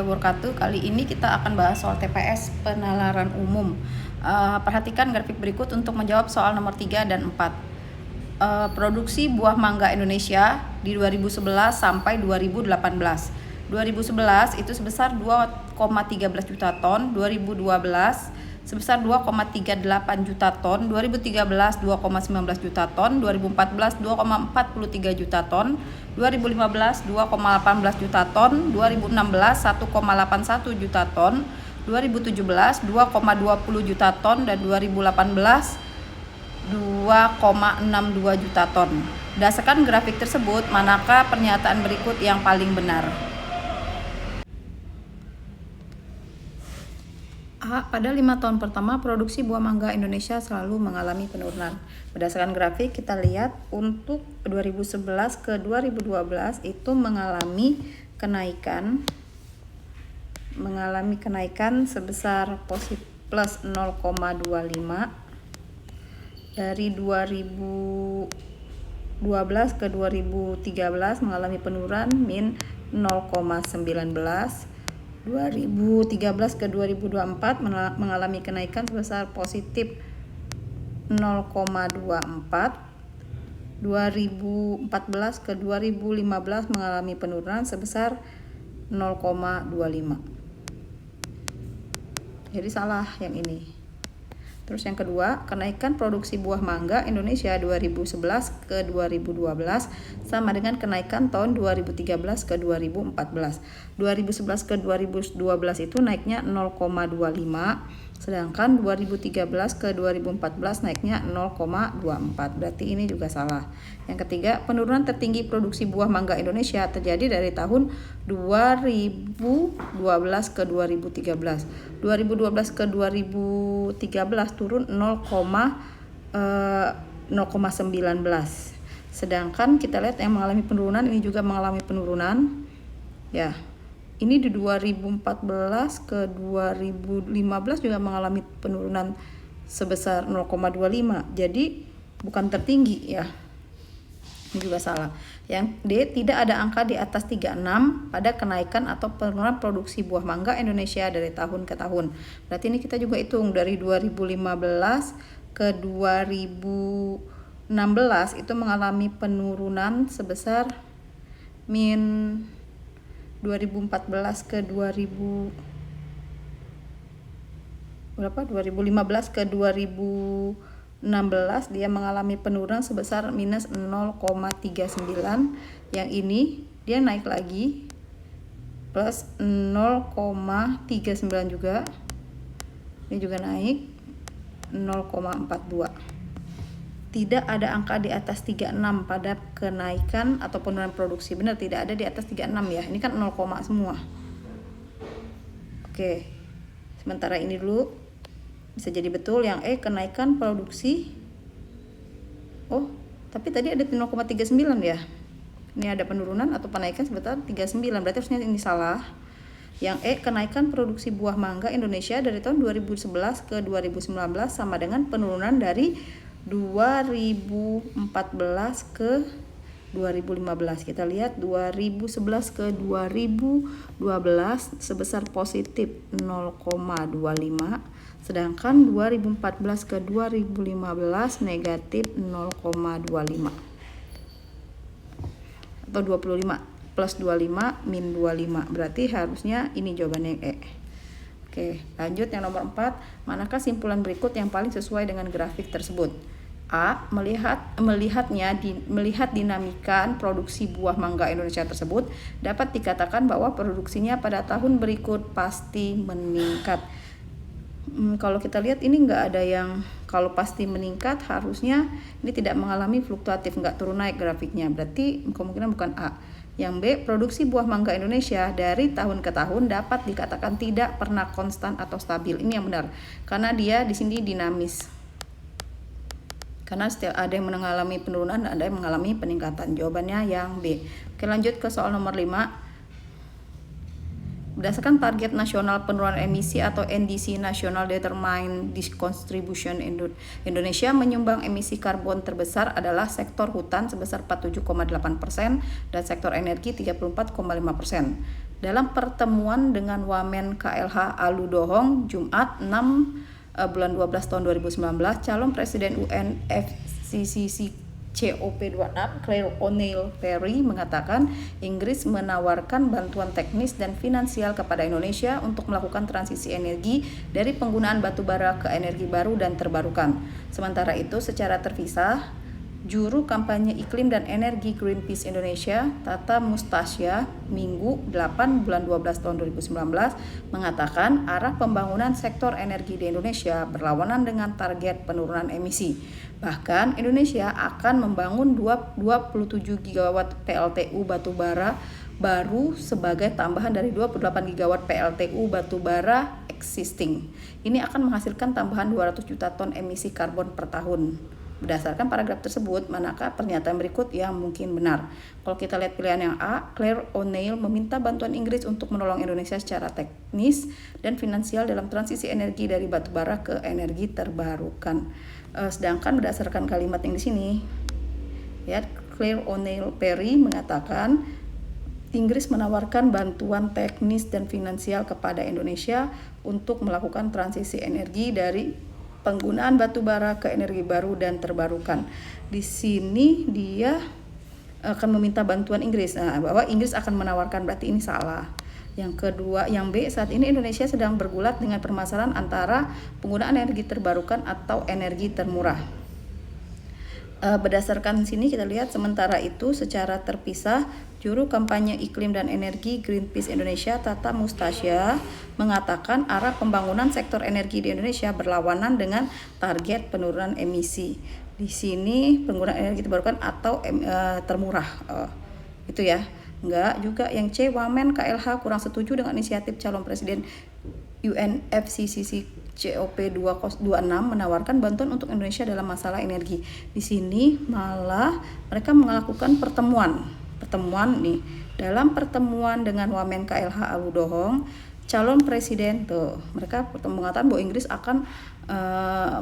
warahmatullahi wabarakatuh. Kali ini kita akan bahas soal TPS penalaran umum. Perhatikan grafik berikut untuk menjawab soal nomor 3 dan 4. Produksi buah mangga Indonesia di 2011 sampai 2018. 2011 itu sebesar 2,13 juta ton, 2012 sebesar 2,38 juta ton, 2013 2,19 juta ton, 2014 2,43 juta ton, 2015 2,18 juta ton, 2016 1,81 juta ton, 2017 2,20 juta ton, dan 2018 2,62 juta ton. Berdasarkan grafik tersebut, manakah pernyataan berikut yang paling benar? A. Pada 5 tahun pertama, produksi buah mangga Indonesia selalu mengalami penurunan. Berdasarkan grafik, kita lihat untuk 2011 ke 2012 itu mengalami kenaikan sebesar plus 0,25. Dari 2012 ke 2013 mengalami penurunan min 0,19. 2013 ke 2024 mengalami kenaikan sebesar positif 0,24. 2014 ke 2015 mengalami penurunan sebesar 0,25. Jadi salah yang ini. Terus yang kedua, kenaikan produksi buah mangga Indonesia 2011 ke 2012 sama dengan kenaikan tahun 2013 ke 2014. 2011 ke 2012 itu naiknya 0,25, sedangkan 2013 ke 2014 naiknya 0,24. Berarti ini juga salah. Yang ketiga, penurunan tertinggi produksi buah mangga Indonesia terjadi dari tahun 2012 ke 2013. 2012 ke 2013 turun 0,19. Sedangkan kita lihat yang mengalami penurunan ini juga mengalami penurunan. Ya. Ini di 2014 ke 2015 juga mengalami penurunan sebesar 0,25. Jadi bukan tertinggi ya. Ini juga salah. Yang D, tidak ada angka di atas 36 pada kenaikan atau penurunan produksi buah mangga Indonesia dari tahun ke tahun. Berarti ini kita juga hitung dari 2015 ke 2016 itu mengalami penurunan sebesar min 2014 ke 2015 ke 2016 dia mengalami penurunan sebesar minus 0,39. Yang ini dia naik lagi plus 0,39 juga. Ini juga naik 0,42. Tidak ada angka di atas 36 pada kenaikan atau penurunan produksi. Benar, tidak ada di atas 36 ya. Ini kan 0, semua. Oke. Sementara ini dulu bisa jadi betul yang E, kenaikan produksi. Oh, tapi tadi ada 0,39 ya. Ini ada penurunan atau penaikan sebesar 39. Berarti harusnya ini salah. Yang E, kenaikan produksi buah mangga Indonesia dari tahun 2011 ke 2019 sama dengan penurunan dari 2014 ke 2015. Kita lihat 2011 ke 2012 sebesar positif 0,25, sedangkan 2014 ke 2015 negatif 0,25 atau 25 plus 25 min 25. Berarti harusnya ini jawabannya yang E. Oke, lanjut yang nomor 4. Manakah simpulan berikut yang paling sesuai dengan grafik tersebut? A. Melihat dinamika produksi buah mangga Indonesia tersebut, dapat dikatakan bahwa produksinya pada tahun berikut pasti meningkat. Kalau kita lihat ini nggak ada yang kalau pasti meningkat, harusnya ini tidak mengalami fluktuatif, nggak turun naik grafiknya. Berarti kemungkinan bukan A. Yang B, produksi buah mangga Indonesia dari tahun ke tahun dapat dikatakan tidak pernah konstan atau stabil. Ini yang benar, karena dia di sini dinamis. Karena setiap ada yang mengalami penurunan, ada yang mengalami peningkatan. Jawabannya yang B. Oke, lanjut ke soal nomor 5. Berdasarkan target nasional penurunan emisi atau NDC National Determined Contribution, Indonesia menyumbang emisi karbon terbesar adalah sektor hutan sebesar 47,8% dan sektor energi 34,5%. dalam pertemuan dengan Wamen KLH Aludohong Jumat 6 bulan 12 tahun 2019, calon Presiden UNFCCC COP26 Claire O'Neil Perry mengatakan Inggris menawarkan bantuan teknis dan finansial kepada Indonesia untuk melakukan transisi energi dari penggunaan batu bara ke energi baru dan terbarukan. Sementara itu, secara terpisah, Juru Kampanye Iklim dan Energi Greenpeace Indonesia, Tata Mustasya, Minggu 8 bulan 12 tahun 2019 mengatakan arah pembangunan sektor energi di Indonesia berlawanan dengan target penurunan emisi. Bahkan Indonesia akan membangun 27 gigawatt PLTU batubara baru sebagai tambahan dari 28 gigawatt PLTU batubara existing. Ini akan menghasilkan tambahan 200 juta ton emisi karbon per tahun. Berdasarkan paragraf tersebut, manakah pernyataan berikut yang mungkin benar? Kalau kita lihat pilihan yang A, Claire O'Neil meminta bantuan Inggris untuk menolong Indonesia secara teknis dan finansial dalam transisi energi dari batubara ke energi terbarukan. Sedangkan berdasarkan kalimat yang di sini, ya, Claire O'Neil Perry mengatakan Inggris menawarkan bantuan teknis dan finansial kepada Indonesia untuk melakukan transisi energi dari penggunaan batu bara ke energi baru dan terbarukan. Di sini dia akan meminta bantuan Inggris. Nah, bahwa Inggris akan menawarkan, berarti ini salah. Yang kedua, yang B, saat ini Indonesia sedang bergulat dengan permasalahan antara penggunaan energi terbarukan atau energi termurah. Berdasarkan sini kita lihat, sementara itu secara terpisah, Juru Kampanye Iklim dan Energi Greenpeace Indonesia, Tata Mustasya, mengatakan arah pembangunan sektor energi di Indonesia berlawanan dengan target penurunan emisi. Di sini penggunaan energi terbarukan atau termurah, itu ya. Enggak, juga yang C, Wamen KLH kurang setuju dengan inisiatif calon presiden UNFCCC COP26 menawarkan bantuan untuk Indonesia dalam masalah energi. Di sini malah mereka melakukan pertemuan nih. Dalam pertemuan dengan Wamen KLH Aludohong, calon presiden tuh, mereka mengatakan bahwa Inggris akan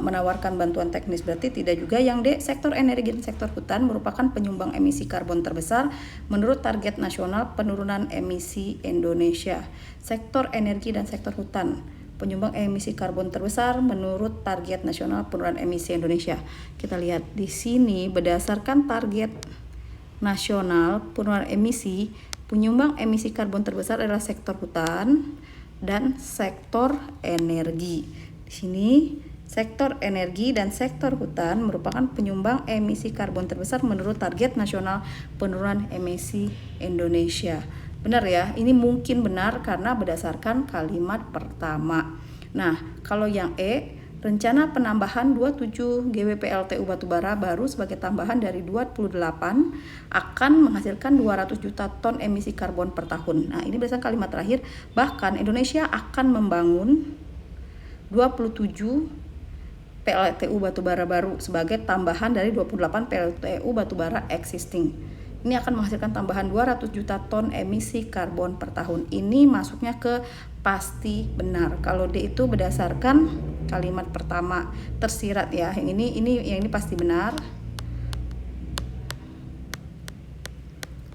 menawarkan bantuan teknis. Berarti tidak juga. Yang D, sektor energi dan sektor hutan merupakan penyumbang emisi karbon terbesar menurut target nasional penurunan emisi Indonesia. Sektor energi dan sektor hutan penyumbang emisi karbon terbesar menurut target nasional penurunan emisi Indonesia. Kita lihat di sini, berdasarkan target nasional penurunan emisi, penyumbang emisi karbon terbesar adalah sektor hutan dan sektor energi. Di sini sektor energi dan sektor hutan merupakan penyumbang emisi karbon terbesar menurut target nasional penurunan emisi Indonesia. Benar ya, ini mungkin benar karena berdasarkan kalimat pertama. Nah, kalau yang E, rencana penambahan 27 GW PLTU batubara baru sebagai tambahan dari 28 akan menghasilkan 200 juta ton emisi karbon per tahun. Nah, ini berdasarkan kalimat terakhir, bahkan Indonesia akan membangun 27 PLTU batubara baru sebagai tambahan dari 28 PLTU batubara existing. Ini akan menghasilkan tambahan 200 juta ton emisi karbon per tahun. Ini masuknya ke pasti benar. Kalau D itu berdasarkan kalimat pertama tersirat ya. Yang ini pasti benar.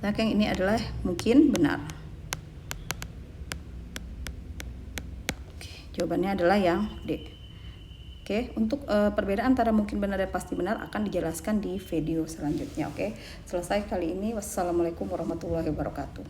Nah, yang ini adalah mungkin benar. Oke, jawabannya adalah yang D. Oke, untuk perbedaan antara mungkin benar dan pasti benar akan dijelaskan di video selanjutnya. Oke, selesai kali ini. Wassalamualaikum warahmatullahi wabarakatuh.